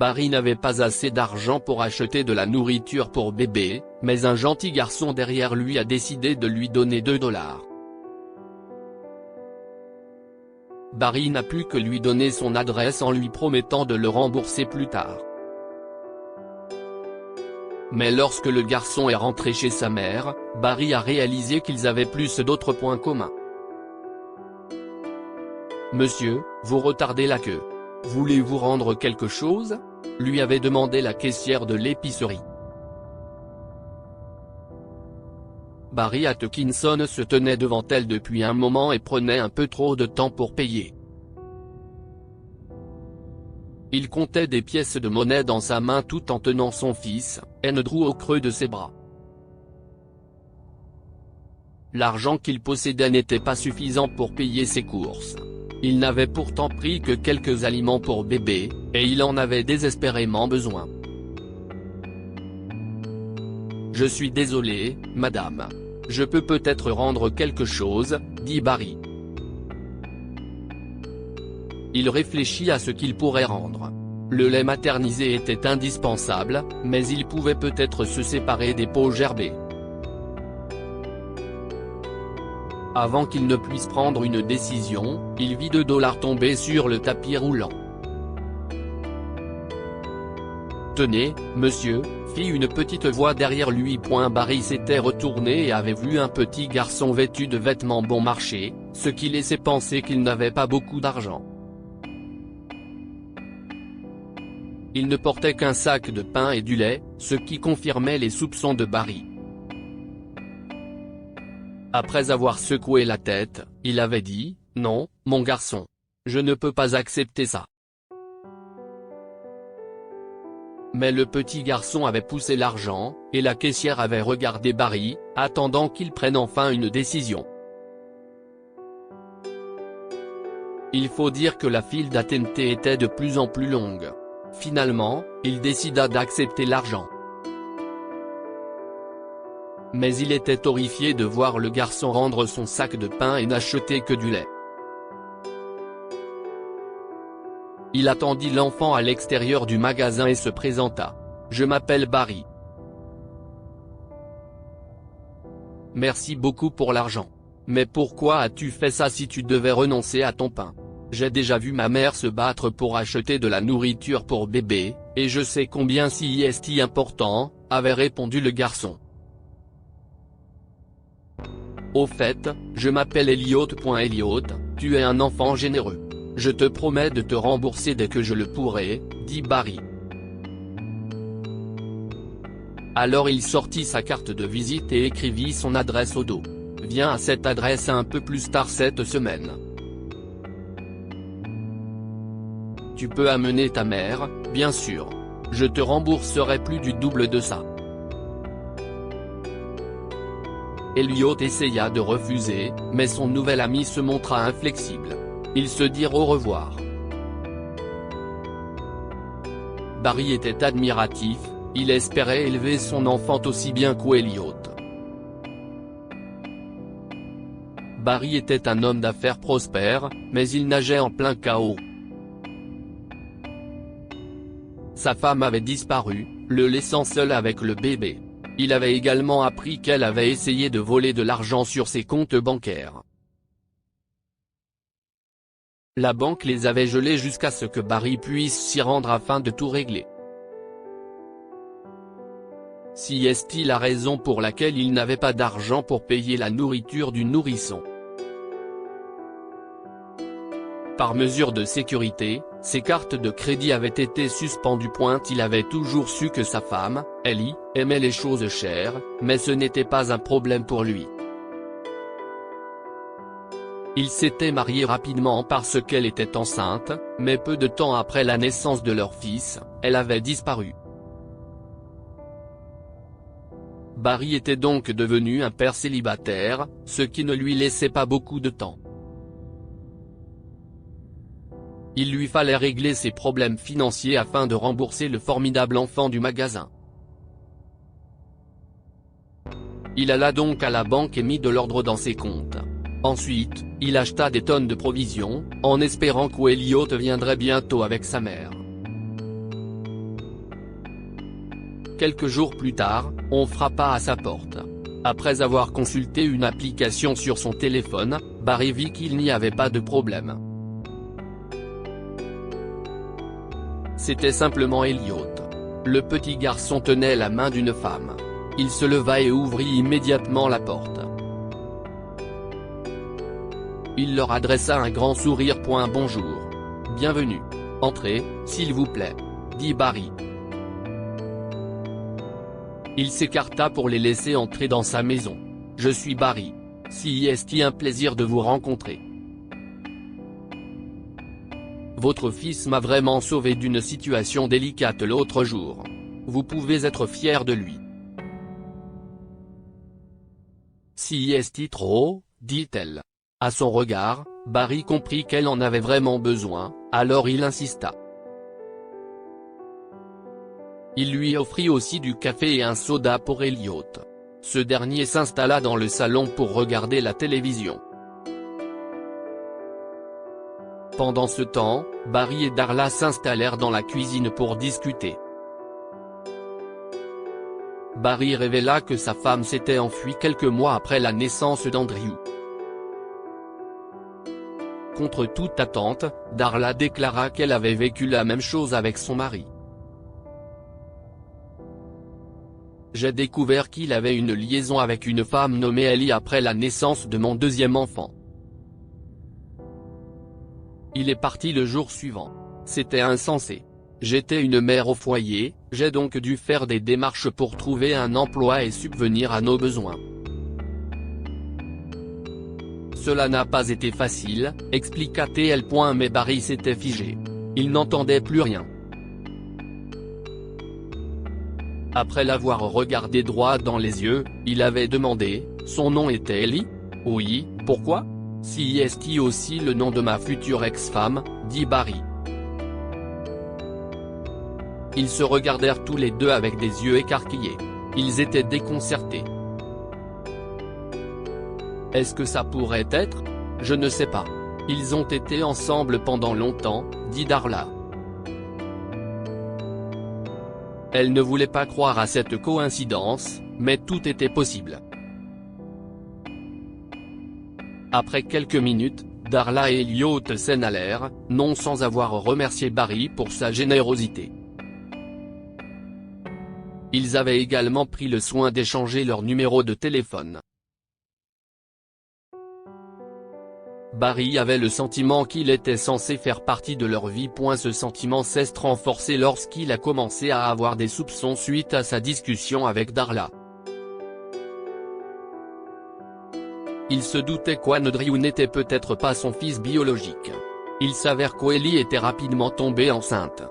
Barry n'avait pas assez d'argent pour acheter de la nourriture pour bébé, mais un gentil garçon derrière lui a décidé de lui donner 2 $. Barry n'a plus que lui donner son adresse en lui promettant de le rembourser plus tard. Mais lorsque le garçon est rentré chez sa mère, Barry a réalisé qu'ils avaient plus d'autres points communs. « Monsieur, vous retardez la queue. Voulez-vous rendre quelque chose ?» lui avait demandé la caissière de l'épicerie. Barry Atkinson se tenait devant elle depuis un moment et prenait un peu trop de temps pour payer. Il comptait des pièces de monnaie dans sa main tout en tenant son fils, Andrew au creux de ses bras. L'argent qu'il possédait n'était pas suffisant pour payer ses courses. Il n'avait pourtant pris que quelques aliments pour bébé, et il en avait désespérément besoin. « Je suis désolé, madame. Je peux peut-être rendre quelque chose, » dit Barry. Il réfléchit à ce qu'il pourrait rendre. Le lait maternisé était indispensable, mais il pouvait peut-être se séparer des peaux gerbées. Avant qu'il ne puisse prendre une décision, il vit 2 $ tomber sur le tapis roulant. « Tenez, monsieur », fit une petite voix derrière lui. Barry s'était retourné et avait vu un petit garçon vêtu de vêtements bon marché, ce qui laissait penser qu'il n'avait pas beaucoup d'argent. Il ne portait qu'un sac de pain et du lait, ce qui confirmait les soupçons de Barry. Après avoir secoué la tête, il avait dit « Non, mon garçon. Je ne peux pas accepter ça. » Mais le petit garçon avait poussé l'argent, et la caissière avait regardé Barry, attendant qu'il prenne enfin une décision. Il faut dire que la file d'attente était de plus en plus longue. Finalement, il décida d'accepter l'argent. Mais il était horrifié de voir le garçon rendre son sac de pain et n'acheter que du lait. Il attendit l'enfant à l'extérieur du magasin et se présenta. « Je m'appelle Barry. Merci beaucoup pour l'argent. Mais pourquoi as-tu fait ça si tu devais renoncer à ton pain? J'ai déjà vu ma mère se battre pour acheter de la nourriture pour bébé, et je sais combien c'est important, » avait répondu le garçon. « Au fait, je m'appelle Elliot. Elliot, tu es un enfant généreux. Je te promets de te rembourser dès que je le pourrai, » dit Barry. Alors il sortit sa carte de visite et écrivit son adresse au dos. « Viens à cette adresse un peu plus tard cette semaine. Tu peux amener ta mère, bien sûr. Je te rembourserai plus du double de ça. » Elliot essaya de refuser, mais son nouvel ami se montra inflexible. Ils se dirent au revoir. Barry était admiratif, il espérait élever son enfant aussi bien qu'Elliot. Barry était un homme d'affaires prospère, mais il nageait en plein chaos. Sa femme avait disparu, le laissant seul avec le bébé. Il avait également appris qu'elle avait essayé de voler de l'argent sur ses comptes bancaires. La banque les avait gelés jusqu'à ce que Barry puisse s'y rendre afin de tout régler. Si est-il la raison pour laquelle il n'avait pas d'argent pour payer la nourriture du nourrisson. Par mesure de sécurité, ses cartes de crédit avaient été suspendues. Il avait toujours su que sa femme, Ellie, aimait les choses chères, mais ce n'était pas un problème pour lui. Il s'était marié rapidement parce qu'elle était enceinte, mais peu de temps après la naissance de leur fils, elle avait disparu. Barry était donc devenu un père célibataire, ce qui ne lui laissait pas beaucoup de temps. Il lui fallait régler ses problèmes financiers afin de rembourser le formidable enfant du magasin. Il alla donc à la banque et mit de l'ordre dans ses comptes. Ensuite, il acheta des tonnes de provisions, en espérant qu'Elliot viendrait bientôt avec sa mère. Quelques jours plus tard, on frappa à sa porte. Après avoir consulté une application sur son téléphone, Barry vit qu'il n'y avait pas de problème. C'était simplement Elliot. Le petit garçon tenait la main d'une femme. Il se leva et ouvrit immédiatement la porte. Il leur adressa un grand sourire. Bonjour. Bienvenue. Entrez, s'il vous plaît, dit Barry. Il s'écarta pour les laisser entrer dans sa maison. Je suis Barry. C'est un plaisir de vous rencontrer. Votre fils m'a vraiment sauvé d'une situation délicate l'autre jour. Vous pouvez être fier de lui. C'est trop, dit-elle. À son regard, Barry comprit qu'elle en avait vraiment besoin, alors il insista. Il lui offrit aussi du café et un soda pour Elliot. Ce dernier s'installa dans le salon pour regarder la télévision. Pendant ce temps, Barry et Darla s'installèrent dans la cuisine pour discuter. Barry révéla que sa femme s'était enfuie quelques mois après la naissance d'Andrew. Contre toute attente, Darla déclara qu'elle avait vécu la même chose avec son mari. J'ai découvert qu'il avait une liaison avec une femme nommée Ellie après la naissance de mon deuxième enfant. Il est parti le jour suivant. C'était insensé. J'étais une mère au foyer, j'ai donc dû faire des démarches pour trouver un emploi et subvenir à nos besoins. Cela n'a pas été facile, expliqua-t-elle. Mais Barry s'était figé. Il n'entendait plus rien. Après l'avoir regardé droit dans les yeux, il avait demandé, son nom était Ellie ? Oui, pourquoi ? C'est aussi le nom de ma future ex-femme, dit Barry. Ils se regardèrent tous les deux avec des yeux écarquillés. Ils étaient déconcertés. Est-ce que ça pourrait être ? Je ne sais pas. Ils ont été ensemble pendant longtemps, dit Darla. Elle ne voulait pas croire à cette coïncidence, mais tout était possible. Après quelques minutes, Darla et Elliot s'en allèrent, non sans avoir remercié Barry pour sa générosité. Ils avaient également pris le soin d'échanger leurs numéros de téléphone. Barry avait le sentiment qu'il était censé faire partie de leur vie. Ce sentiment s'est renforcé lorsqu'il a commencé à avoir des soupçons suite à sa discussion avec Darla. Il se doutait qu'Andrew n'était peut-être pas son fils biologique. Il s'avère qu'Ellie était rapidement tombée enceinte.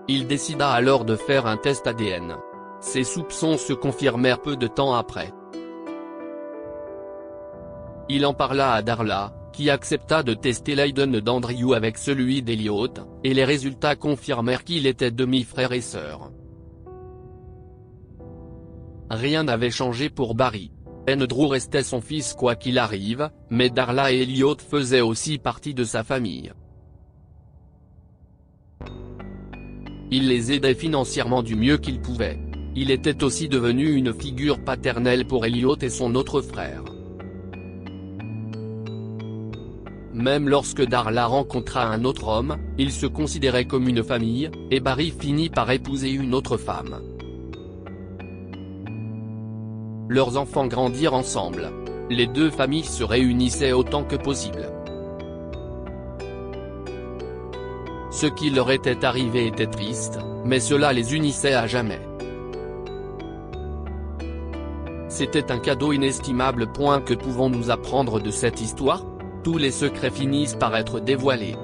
Il décida alors de faire un test ADN. Ses soupçons se confirmèrent peu de temps après. Il en parla à Darla, qui accepta de tester l'ADN d'Andrew avec celui d'Elliot, et les résultats confirmèrent qu'il était demi-frère et sœur. Rien n'avait changé pour Barry. Andrew restait son fils quoi qu'il arrive, mais Darla et Elliot faisaient aussi partie de sa famille. Il les aidait financièrement du mieux qu'il pouvait. Il était aussi devenu une figure paternelle pour Elliot et son autre frère. Même lorsque Darla rencontra un autre homme, ils se considéraient comme une famille, et Barry finit par épouser une autre femme. Leurs enfants grandirent ensemble. Les deux familles se réunissaient autant que possible. Ce qui leur était arrivé était triste, mais cela les unissait à jamais. C'était un cadeau inestimable. Que pouvons-nous apprendre de cette histoire ? Tous les secrets finissent par être dévoilés.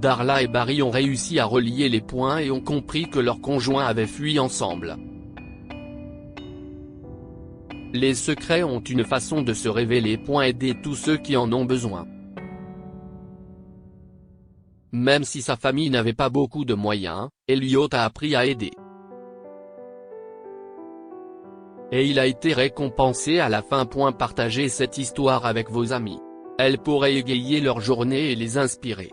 Darla et Barry ont réussi à relier les points et ont compris que leurs conjoints avaient fui ensemble. Les secrets ont une façon de se révéler. Aider tous ceux qui en ont besoin. Même si sa famille n'avait pas beaucoup de moyens, Elliot a appris à aider. Et il a été récompensé à la fin. Partagez cette histoire avec vos amis. Elle pourrait égayer leur journée et les inspirer.